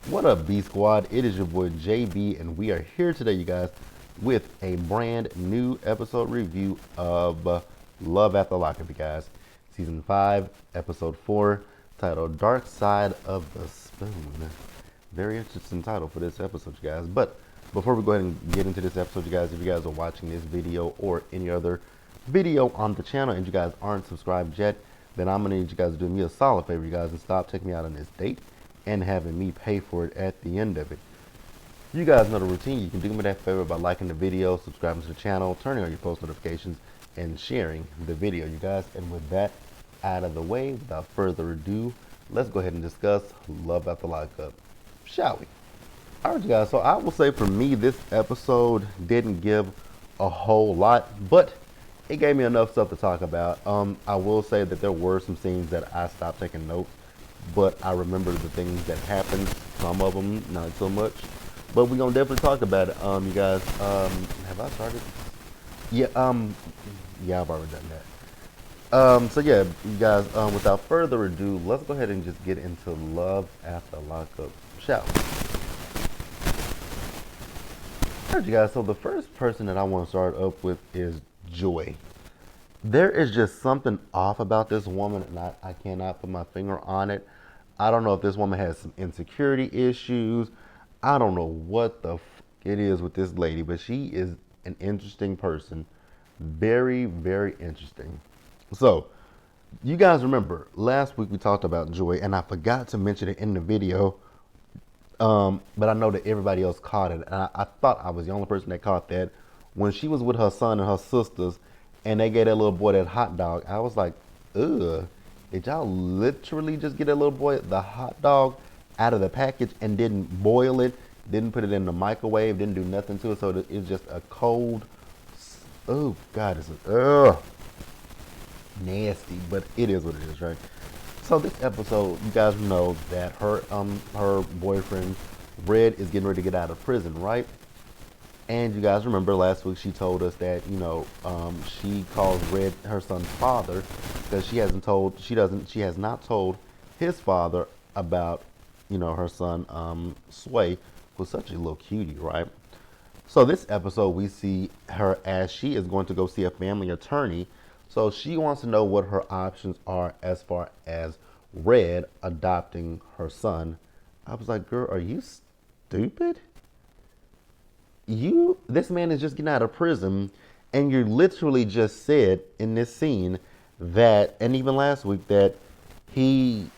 What up, B Squad? It is your boy JB, and we are here today, you guys, with a brand new episode review of Love After Lockup, you guys. Season 5, Episode 4, titled Dark Side of the Spoon. Very interesting title for this episode, you guys. But before we go ahead and get into this episode, you guys, if you guys are watching this video or any other video on the channel and you guys aren't subscribed yet, then I'm gonna need you guys to do me a solid favor, you guys, and stop taking me out on this date and having me pay for it at the end of it. You guys know the routine. You can do me that favor by liking the video, subscribing to the channel, turning on your post notifications, and sharing the video, you guys. And with that out of the way, without further ado, let's go ahead and discuss Love After Lockup, shall we? All right, you guys, so I will say for me, this episode didn't give a whole lot, but it gave me enough stuff to talk about. I will say that there were some scenes that I stopped taking notes, but I remember the things that happened. Some of them not so much, but we're gonna definitely talk about it. You guys, have I started? Yeah, yeah, I've already done that. So yeah, you guys, without further ado, let's go ahead and just get into Love After Lockup, shall we? Alright, you guys, so the first person that I want to start up with is Joy. There is just something off about this woman, and I cannot put my finger on it. I don't know if this woman has some insecurity issues. I don't know what the it is with this lady, but she is an interesting person. Very, very interesting. So, you guys remember, last week we talked about Joy, and I forgot to mention it in the video, but I know that everybody else caught it, and I thought I was the only person that caught that. When she was with her son and her sisters, and they gave that little boy that hot dog, I was like, ugh. Did y'all literally just get that little boy the hot dog out of the package and didn't boil it, didn't put it in the microwave, didn't do nothing to it, so it's just a cold, oh God, it's nasty, but it is what it is, right? So this episode, you guys know that her boyfriend Red is getting ready to get out of prison, right? And you guys remember last week she told us that she calls Red her son's father because she has not told his father about her son Sway, who's such a little cutie, right? So this episode we see her as she is going to go see a family attorney. So she wants to know what her options are as far as Red adopting her son. I was like, girl, are you stupid? This man is just getting out of prison, and you literally just said in this scene that, and even last week, that he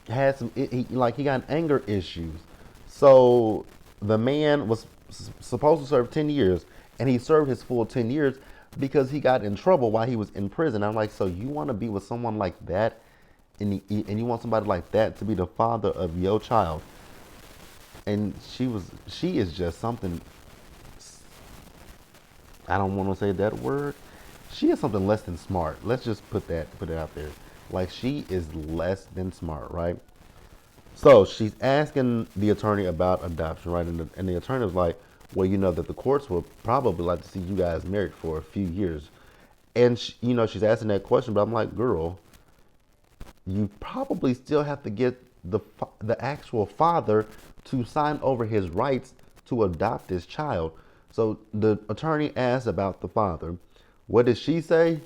had he got anger issues. So the man was supposed to serve 10 years, and he served his full 10 years because he got in trouble while he was in prison. I'm like, so you want to be with someone like that, and you want somebody like that to be the father of your child? And she is just something. I don't want to say that word. She is something less than smart. Let's just put it out there. Like, she is less than smart, right? So she's asking the attorney about adoption, right? And the attorney was like, well, that the courts will probably like to see you guys married for a few years. And she's asking that question, but I'm like, girl, you probably still have to get the actual father to sign over his rights to adopt this child. So the attorney asked about the father. What did she say?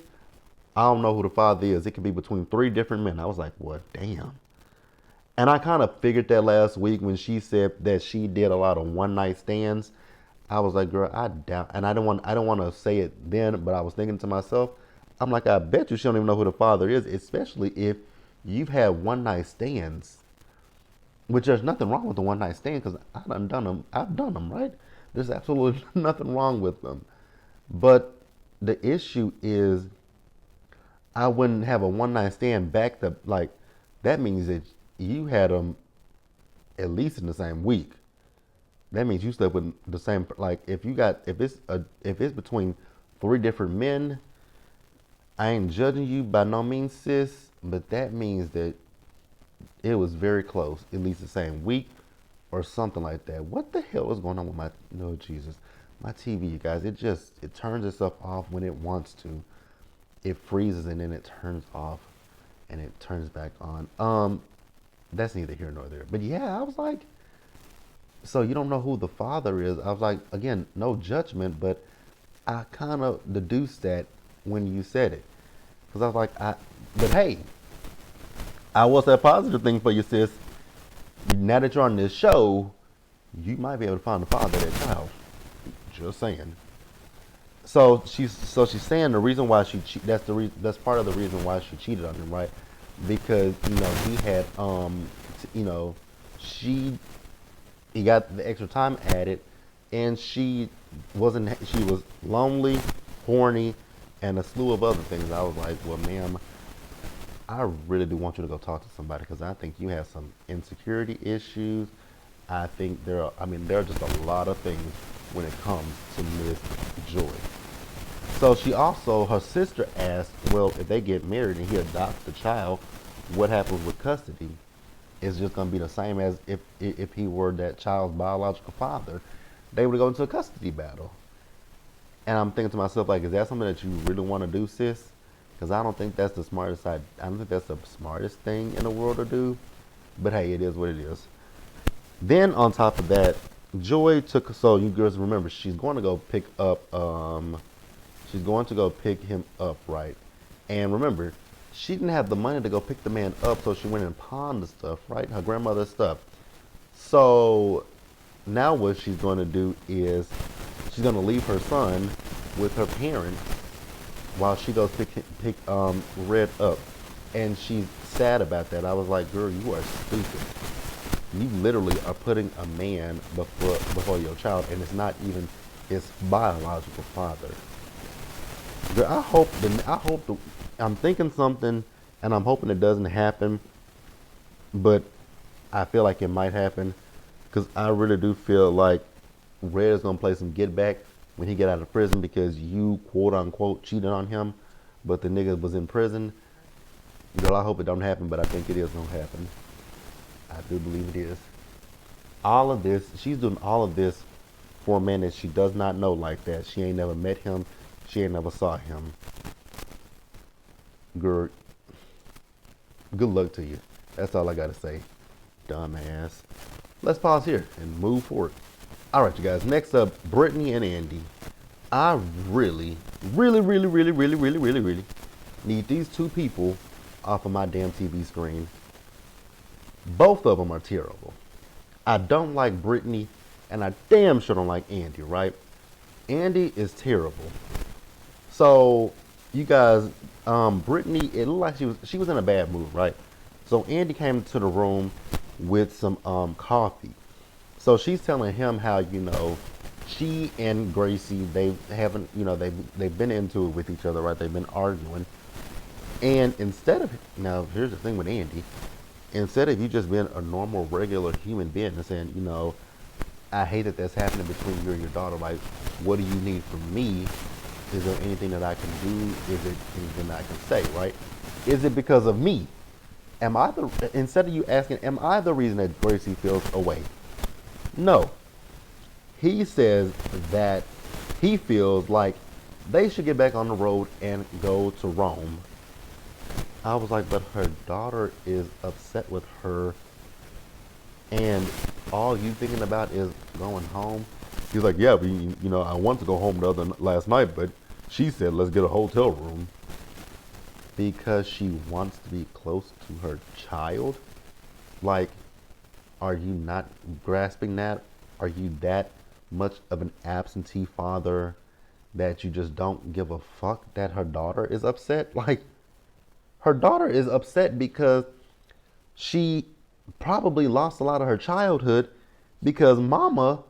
I don't know who the father is. It could be between 3 different men. I was like, well, damn. And I kind of figured that last week when she said that she did a lot of one night stands. I was like, girl, I doubt. And I don't want to say it then, but I was thinking to myself, I'm like, I bet you she don't even know who the father is, especially if you've had one night stands. Which there's nothing wrong with the one night stand because I've done them. I've done them, right? There's absolutely nothing wrong with them. But the issue is I wouldn't have a one night stand back to, like, that means that you had them at least in the same week. That means you slept with the same, like, if it's between 3 different men, I ain't judging you by no means, sis, but that means that it was very close, at least the same week or something like that. What the hell is going on with my, no, Jesus, my TV, you guys? It turns itself off when it wants to. It freezes and then it turns off and it turns back on. That's neither here nor there. But yeah, I was like, So you don't know who the father is. I was like, again, no judgment, but I kind of deduced that when you said it. Because I was like, but hey, I was that positive thing for you, sis. Now that you're on this show, you might be able to find the father of that child. Just saying. So she's saying the reason why that's part of the reason why she cheated on him, right? Because he had you know she he got the extra time added, and she was lonely, horny, and a slew of other things. I was like, well, ma'am, I really do want you to go talk to somebody because I think you have some insecurity issues. There are just a lot of things when it comes to Miss Joy. So her sister asked, well, if they get married and he adopts the child, what happens with custody? It's just going to be the same as if he were that child's biological father. They would go into a custody battle. And I'm thinking to myself, like, is that something that you really want to do, sis? Because I don't think that's the smartest side. I don't think that's the smartest thing in the world to do. But hey, it is what it is. Then on top of that, Joy took. So you girls remember, she's going to go pick up. She's going to go pick him up, right? And remember, she didn't have the money to go pick the man up, so she went and pawned the stuff, right? Her grandmother's stuff. So now what she's going to do is she's going to leave her son with her parents while she goes pick Red up, and she's sad about that. I was like, girl, you are stupid. You literally are putting a man before your child, and it's not even its biological father. Girl, I'm thinking something, and I'm hoping it doesn't happen, but I feel like it might happen because I really do feel like Red is gonna play some get back when he get out of prison because you quote unquote cheated on him, but the nigga was in prison. Girl, I hope it don't happen, but I think it is gonna happen. I do believe it is. All of this, she's doing all of this for a man that she does not know like that. She ain't never met him. She ain't never saw him. Girl, good luck to you. That's all I gotta say. Dumbass. Let's pause here and move forward. All right, you guys. Next up, Brittany and Andy. I really, really, really, really, really, really, really, really need these two people off of my damn TV screen. Both of them are terrible. I don't like Brittany, and I damn sure don't like Andy, right? Andy is terrible. So, you guys, Brittany, it looked like she was in a bad mood, right? So Andy came to the room with some coffee. So she's telling him how she and Gracie they haven't they've been into it with each other, right? They've been arguing, and now here's the thing with Andy. Instead of you just being a normal, regular human being and saying, I hate that that's happening between you and your daughter. Like, what do you need from me? Is there anything that I can do? Is it anything that I can say, right? Is it because of me? Instead of you asking, am I the reason that Gracie feels away? No. He says that he feels like they should get back on the road and go to Rome. I was like, but her daughter is upset with her, and all you thinking about is going home. He's like, yeah, but I wanted to go home last night, but she said let's get a hotel room because she wants to be close to her child. Like, are you not grasping that? Are you that much of an absentee father that you just don't give a fuck that her daughter is upset? Like, her daughter is upset because she probably lost a lot of her childhood because mama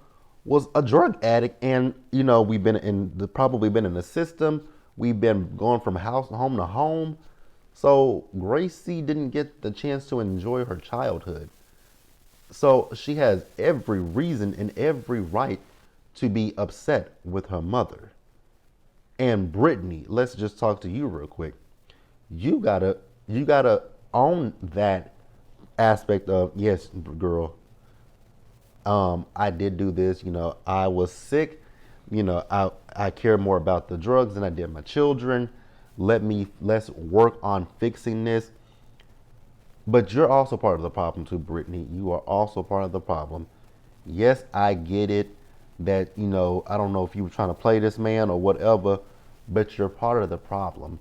was a drug addict, and we've probably been in the system. We've been going from home to home. So Gracie didn't get the chance to enjoy her childhood. So she has every reason and every right to be upset with her mother. And Brittany, let's just talk to you real quick. You gotta own that aspect of, yes, girl, I did do this. I was sick. I care more about the drugs than I did my children. Let's work on fixing this. But you're also part of the problem too, Brittany. You are also part of the problem. Yes, I get it that, I don't know if you were trying to play this man or whatever, but you're part of the problem.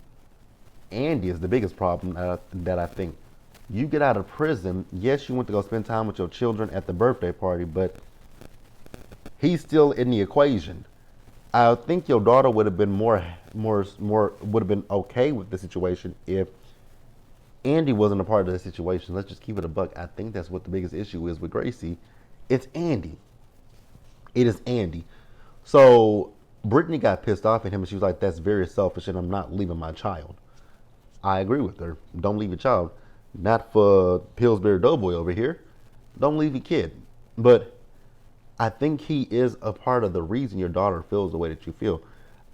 Andy is the biggest problem that I think. You get out of prison, yes, you went to go spend time with your children at the birthday party, but he's still in the equation. I think your daughter would have been more would have been okay with the situation if Andy wasn't a part of the situation. Let's just keep it a buck. I think that's what the biggest issue is with Gracie. It's Andy. It is Andy. So Brittany got pissed off at him and she was like, "That's very selfish and I'm not leaving my child." I agree with her. Don't leave your child. Not for Pillsbury Doughboy over here. Don't leave your kid. But I think he is a part of the reason your daughter feels the way that you feel.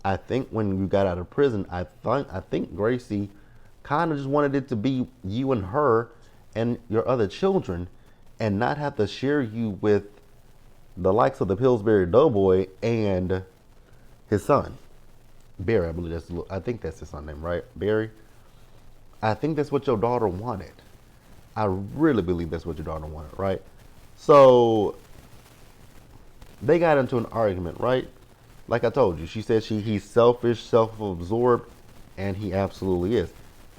I think when you got out of prison, I think Gracie kind of just wanted it to be you and her and your other children, and not have to share you with the likes of the Pillsbury Doughboy and his son Barry. I think that's his son name, right? Barry. I think that's what your daughter wanted. I really believe that's what your daughter wanted, right? So they got into an argument, right? Like I told you, she said he's selfish, self-absorbed, and he absolutely is.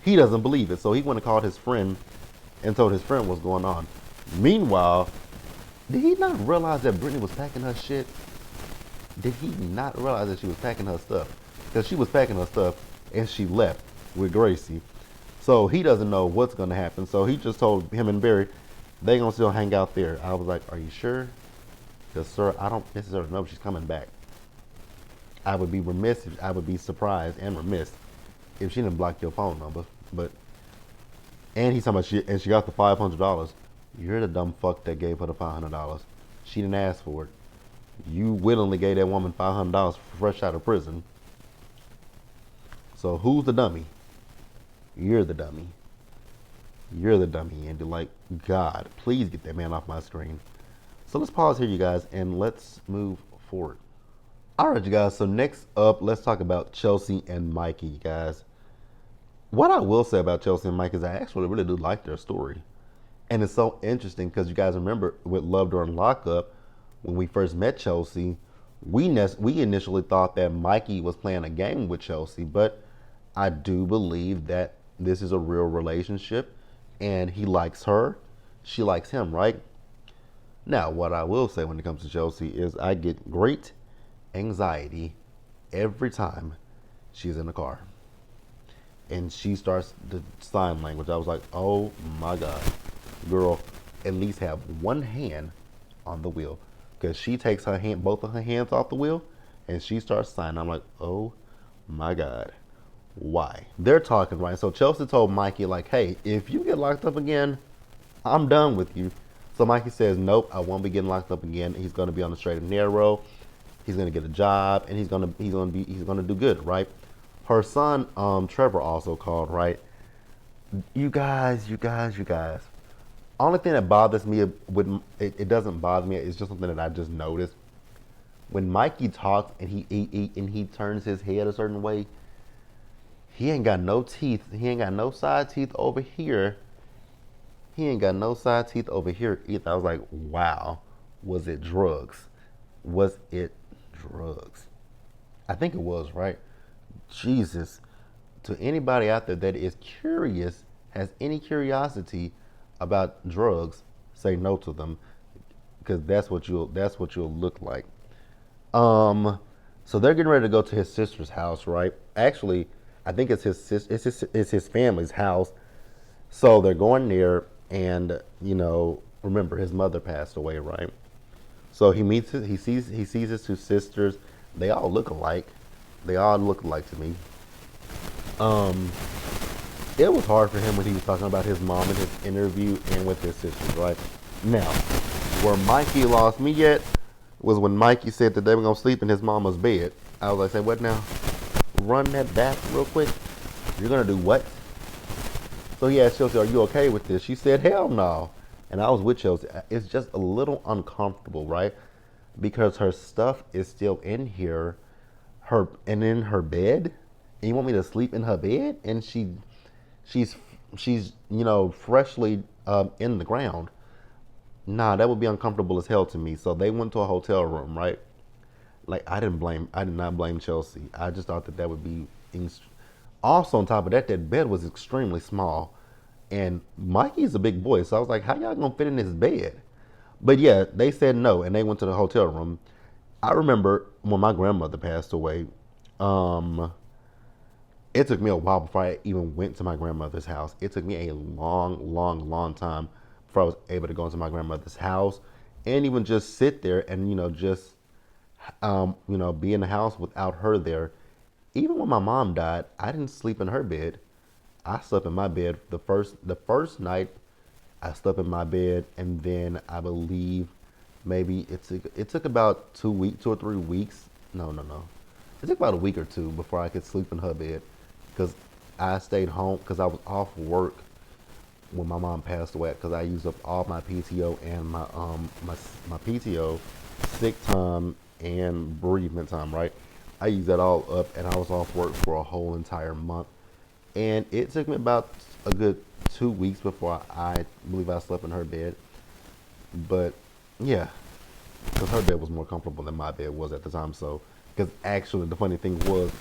He doesn't believe it, so he went and called his friend and told his friend what's going on. Meanwhile, did he not realize that Brittany was packing her shit? Did he not realize that she was packing her stuff? Because she was packing her stuff and she left with Gracie. So he doesn't know what's going to happen. So he just told him and Barry they going to still hang out there. I was like, are you sure? Because, sir, I don't necessarily know if she's coming back. I would be surprised and remiss if she didn't block your phone number. But, and he's talking about she got the $500. You're the dumb fuck that gave her the $500. She didn't ask for it. You willingly gave that woman $500 fresh out of prison. So who's the dummy? You're the dummy. You're the dummy, Andy. Like, God, please get that man off my screen. So let's pause here, you guys, and let's move forward. All right, you guys. So next up, let's talk about Chelsea and Mikey, you guys. What I will say about Chelsea and Mikey is I actually really do like their story. And it's so interesting because you guys remember with Love During Lockup, when we first met Chelsea, we initially thought that Mikey was playing a game with Chelsea, but I do believe that this is a real relationship and he likes her. She likes him, right? Now, what I will say when it comes to Chelsea is I get great anxiety every time she's in the car and she starts the sign language. I was like, oh my God, girl, at least have one hand on the wheel, because she takes both of her hands off the wheel and she starts signing. I'm like, oh my God, why? They're talking, right? So Chelsea told Mikey, like, hey, if you get locked up again, I'm done with you. So Mikey says, nope, I won't be getting locked up again. He's going to be on the straight and narrow. He's going to get a job and he's going to do good, right? Her son, Trevor, also called, right? You guys. Only thing that bothers me, it doesn't bother me. It's just something that I just noticed. When Mikey talks and he turns his head a certain way, he ain't got no teeth. He ain't got no side teeth over here. He ain't got no side teeth over here either. I was like, wow, was it drugs? Was it drugs? I think it was, right? Jesus. To anybody out there that is curious, has any curiosity about drugs, say no to them, because that's what you'll look like. So they're getting ready to go to his sister's house, right? Actually, I think it's his family's house. So they're going there, and remember his mother passed away, right? So he sees his two sisters. They all look alike. They all look alike to me. It was hard for him when he was talking about his mom in his interview and with his sisters, right? Now, where Mikey lost me yet was when Mikey said that they were gonna sleep in his mama's bed. I was like, say what now? Run that back real quick. You're gonna do what? So he asked Chelsea, are you okay with this? She said, hell no. And I was with Chelsea. It's just a little uncomfortable, right? Because her stuff is still in here, in her bed. And you want me to sleep in her bed? And she's freshly in the ground. Nah, that would be uncomfortable as hell to me. So they went to a hotel room, right? Like I did not blame Chelsea. I just thought that that would be. Also, on top of that, that bed was extremely small, and Mikey's a big boy, so I was like, "How y'all gonna fit in this bed?" But yeah, they said no, and they went to the hotel room. I remember when my grandmother passed away. Um, it took me a while before I even went to my grandmother's house. It took me a long, long, long time before I was able to go into my grandmother's house and even just sit there and just be in the house without her there. Even when my mom died, I didn't sleep in her bed. I slept in my bed the first night. I slept in my bed, and then I believe maybe it took about 2 weeks, 2 or 3 weeks. No, no, no. It took about a week or two before I could sleep in her bed, because I stayed home because I was off work when my mom passed away, because I used up all my PTO and my PTO, sick time, and bereavement time. Right, I used that all up, and I was off work for a whole entire month, and it took me about a good 2 weeks before I believe I slept in her bed. But yeah, because her bed was more comfortable than my bed was at the time. So, because actually the funny thing was,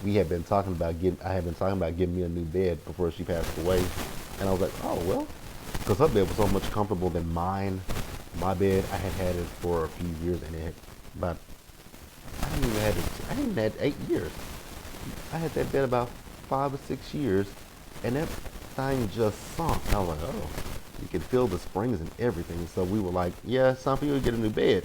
I had been talking about getting me a new bed before she passed away, and I was like, oh well, because her bed was so much comfortable than mine. My bed, I had had it for a few years, and it had about I didn't even had it. I didn't even had 8 years. I had that bed about 5 or 6 years, and that thing just sunk. I was like, oh, you could feel the springs and everything. So we were like, yeah, it's time for you to get a new bed.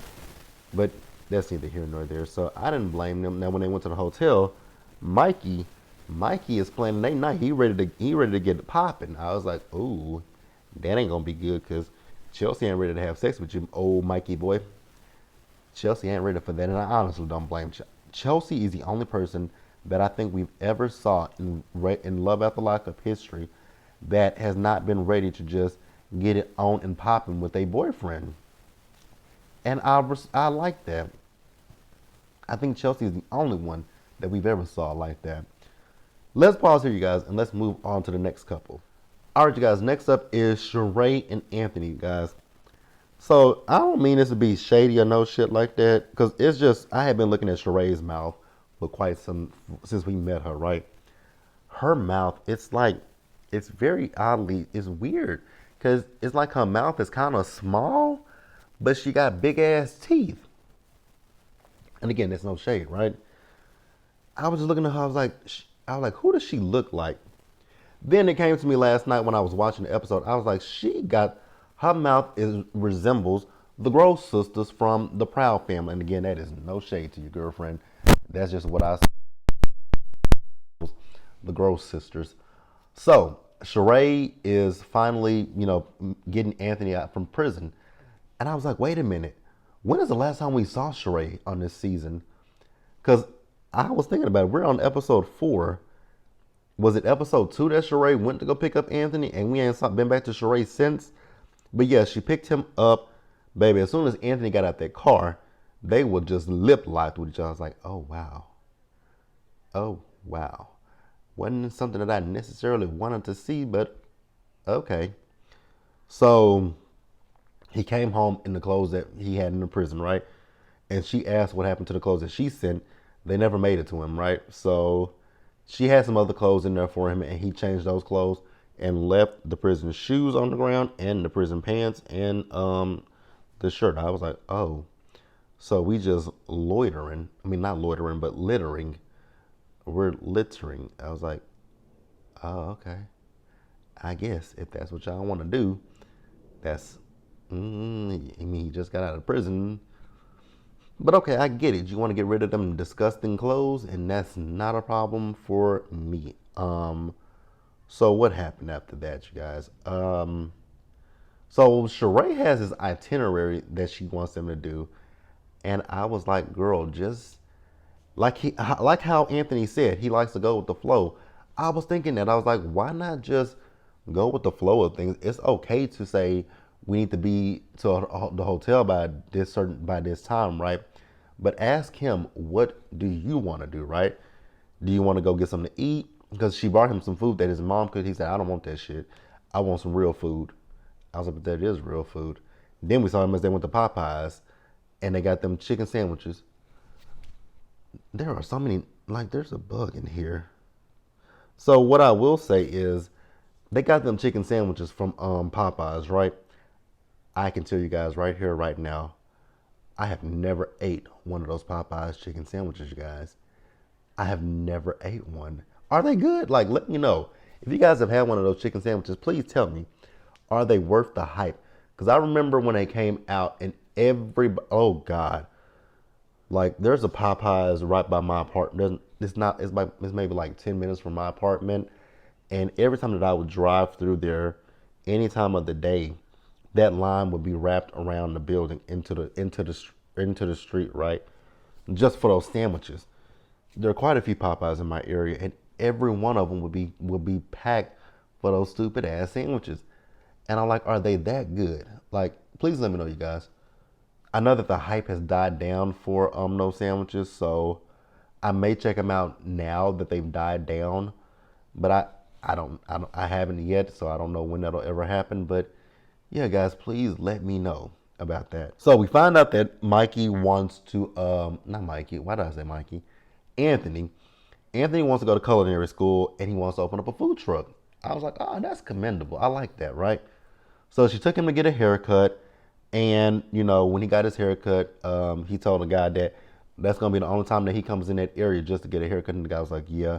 But that's neither here nor there. So I didn't blame them. Now when they went to the hotel, Mikey, Mikey is planning their night. He ready to get it popping. I was like, ooh, that ain't gonna be good because Chelsea ain't ready to have sex with you, old Mikey boy. Chelsea ain't ready for that, and I honestly don't blame Chelsea. Is the only person that I think we've ever saw in Love After Lockup history that has not been ready to just get it on and popping with a boyfriend, and I like that. I think Chelsea is the only one that we've ever saw like that. Let's pause here, you guys, and let's move on to the next couple. All right, you guys. Next up is Sheree and Anthony, you guys. So I don't mean this to be shady or no shit like that, because it's just I have been looking at Sheree's mouth for quite some since we met her. Right, her mouth, it's very oddly, it's weird, because it's like her mouth is kind of small, but she got big ass teeth. And again, there's no shade, right? I was just looking at her. I was like, who does she look like? Then it came to me last night when I was watching the episode. I was like, her mouth resembles the Gross sisters from the Proud family. And again, that is no shade to your girlfriend. That's just what I the Gross sisters. So Sheree is finally, getting Anthony out from prison. And I was like, wait a minute. When is the last time we saw Sheree on this season? Because I was thinking about it. We're on episode 4. Was it episode 2 that Sheree went to go pick up Anthony, and we ain't been back to Sheree since? But yeah, she picked him up, baby. As soon as Anthony got out that car, they were just lip locked with each other. I was like, oh wow, oh wow. Wasn't something that I necessarily wanted to see, but okay. So he came home in the clothes that he had in the prison, right? And she asked what happened to the clothes that she sent. They never made it to him, right? So she had some other clothes in there for him, and he changed those clothes and left the prison shoes on the ground and the prison pants and the shirt. I was like, oh, so we just loitering. I mean, not loitering, but littering. We're littering. I was like, oh, okay. I guess if that's what y'all want to do, that's. I mean, he just got out of prison. But okay, I get it. You want to get rid of them disgusting clothes, and that's not a problem for me. So what happened after that, you guys? So Sheree has this itinerary that she wants them to do, and I was like, girl, just like how Anthony said, he likes to go with the flow. I was thinking that I was like, why not just go with the flow of things? It's okay to say we need to be to the hotel by this time, right? But ask him, what do you want to do, right? Do you want to go get something to eat? Because she brought him some food that his mom cooked. He said, I don't want that shit. I want some real food. I was like, but that is real food. Then we saw them as they went to Popeyes, and they got them chicken sandwiches. There are so many, like, there's a bug in here. So what I will say is, they got them chicken sandwiches from Popeyes, right? I can tell you guys right here, right now, I have never ate one of those Popeyes chicken sandwiches, you guys. I have never ate one. Are they good? Like, let me know. If you guys have had one of those chicken sandwiches, please tell me. Are they worth the hype? Because I remember when they came out and oh God, like there's a Popeyes right by my apartment. It's not, it's maybe like 10 minutes from my apartment. And every time that I would drive through there, any time of the day, that line would be wrapped around the building into the street, right? Just for those sandwiches. There are quite a few Popeyes in my area, and every one of them would be packed for those stupid ass sandwiches. And I'm like, are they that good? Like, please let me know, you guys. I know that the hype has died down for those sandwiches, so I may check them out now that they've died down. But I haven't yet, so I don't know when that'll ever happen. But yeah, guys, please let me know about that. So we find out that Mikey wants to not Mikey. Why did I say Mikey? Anthony. Anthony wants to go to culinary school and he wants to open up a food truck. I was like, oh, that's commendable. I like that, right? So she took him to get a haircut, and when he got his haircut, he told the guy that that's gonna be the only time that he comes in that area just to get a haircut. And the guy was like, "Yeah,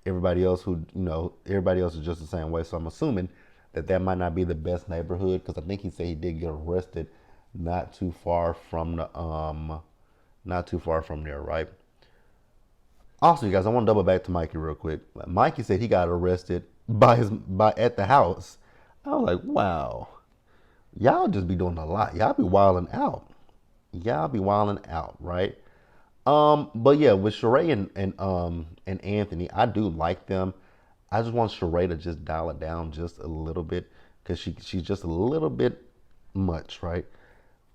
everybody else is just the same way." So I'm assuming that might not be the best neighborhood, because I think he said he did get arrested not too far from there, right? Also, you guys, I want to double back to Mikey real quick. Mikey said he got arrested by at the house. I was like, wow. Y'all just be doing a lot. Y'all be wilding out. Y'all be wilding out, right? But yeah, with Sheree and Anthony, I do like them. I just want Sheree to just dial it down just a little bit, because she's just a little bit much, right?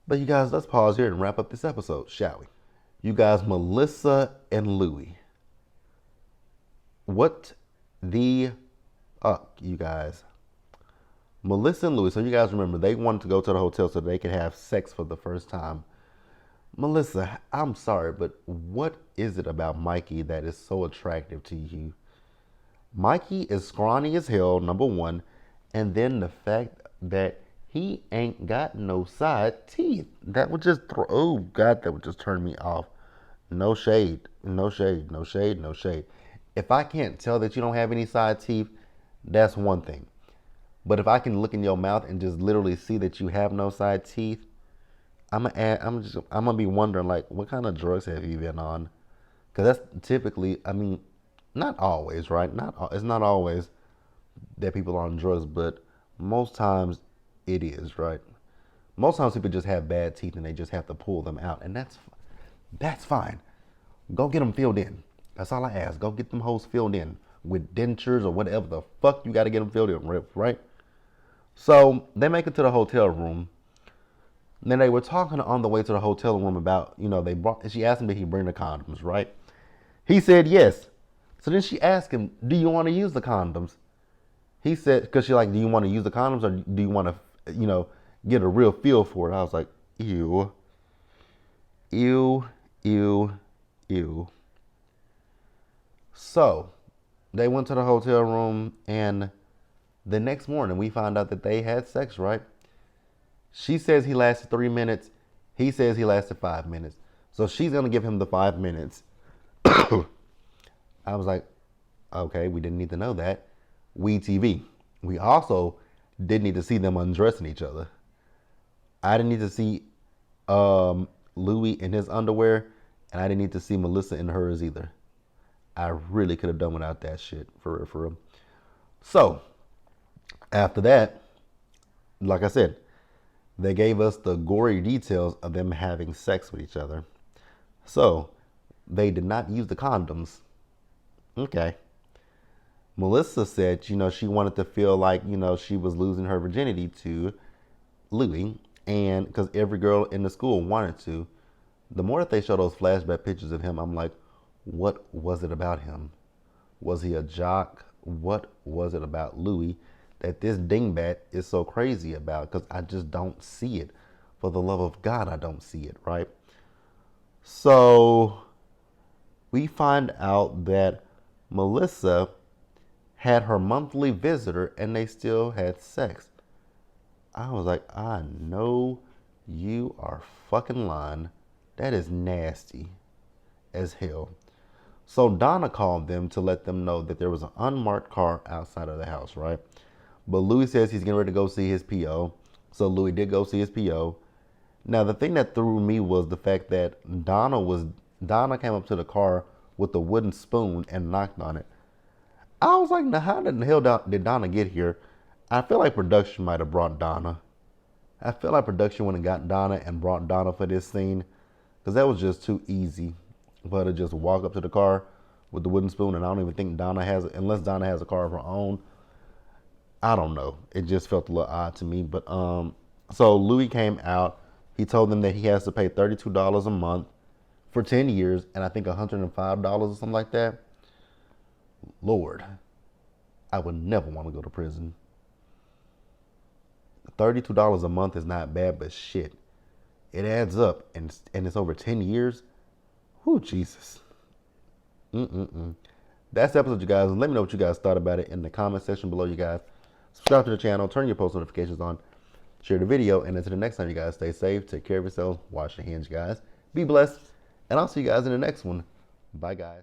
But you guys, let's pause here and wrap up this episode, shall we? You guys, Melissa and Louie. What the you guys? Melissa and Louis, so you guys remember, they wanted to go to the hotel so they could have sex for the first time. Melissa, I'm sorry, but what is it about Mikey that is so attractive to you? Mikey is scrawny as hell, number one, and then the fact that he ain't got no side teeth. That would just oh God, that would just turn me off. No shade, no shade, no shade, no shade. If I can't tell that you don't have any side teeth, that's one thing. But if I can look in your mouth and just literally see that you have no side teeth, I'm gonna be wondering, like, what kind of drugs have you been on? Because that's typically, I mean, not always, right? It's not always that people are on drugs, but most times it is, right? Most times people just have bad teeth and they just have to pull them out, and that's fine. Go get them filled in. That's all I ask. Go get them hoes filled in with dentures or whatever the fuck you got to get them filled in, right? So they make it to the hotel room. And then they were talking on the way to the hotel room about, she asked him, did he bring the condoms, right? He said yes. So then she asked him, do you want to use the condoms? He said, because she's like, do you want to use the condoms, or do you want to, get a real feel for it? I was like, ew, ew, ew, ew. So they went to the hotel room, and the next morning we found out that they had sex, right? She says he lasted 3 minutes. He says he lasted 5 minutes. So she's going to give him the 5 minutes. I was like, okay, we didn't need to know that. We TV. We also didn't need to see them undressing each other. I didn't need to see Louis in his underwear, and I didn't need to see Melissa in hers either. I really could have done without that shit, for real. So, after that, like I said, they gave us the gory details of them having sex with each other. So, they did not use the condoms. Okay. Melissa said, she wanted to feel like, she was losing her virginity to Louis, and because every girl in the school wanted to. The more that they show those flashback pictures of him, I'm like, what was it about him? Was he a jock? What was it about Louis that this dingbat is so crazy about? Because I just don't see it. For the love of God, I don't see it, right? So we find out that Melissa had her monthly visitor and they still had sex. I was like, I know you are fucking lying. That is nasty as hell. So Donna called them to let them know that there was an unmarked car outside of the house, right? But Louis says he's getting ready to go see his PO. So Louis did go see his PO. Now the thing that threw me was the fact that Donna came up to the car with a wooden spoon and knocked on it. I was like, now how the hell did Donna get here? I feel like production might have brought Donna. I feel like production went and got Donna and brought Donna for this scene because that was just too easy for her to just walk up to the car with the wooden spoon. And I don't even think Donna has, unless Donna has a car of her own. I don't know. It just felt a little odd to me. But so Louis came out. He told them that he has to pay $32 a month for 10 years and I think $105 or something like that. Lord, I would never want to go to prison. $32 a month is not bad, but shit, it adds up, and it's over 10 years. Whoo, Jesus. That's the episode, you guys. Let me know what you guys thought about it in the comment section below, you guys. Subscribe to the channel, turn your post notifications on, share the video, and until the next time, you guys, stay safe, take care of yourselves, wash your hands, you guys. Be blessed, and I'll see you guys in the next one. Bye, guys.